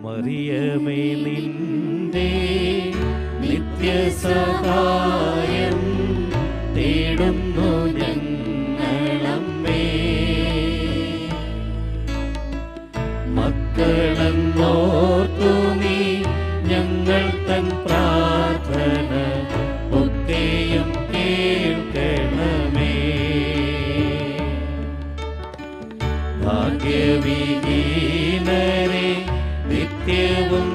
മറിയമേ നിന്റെ നിത്യസഹായം തേടുന്നു ഞങ്ങളമ്മേ. മക്കളെന്നോർത്തു നീ ഞങ്ങൾ തൻ പ്രാർത്ഥന ഒക്കെയും കേൾക്കണമേ. ഭാഗ്യവിഹീനരെ നിത്യവും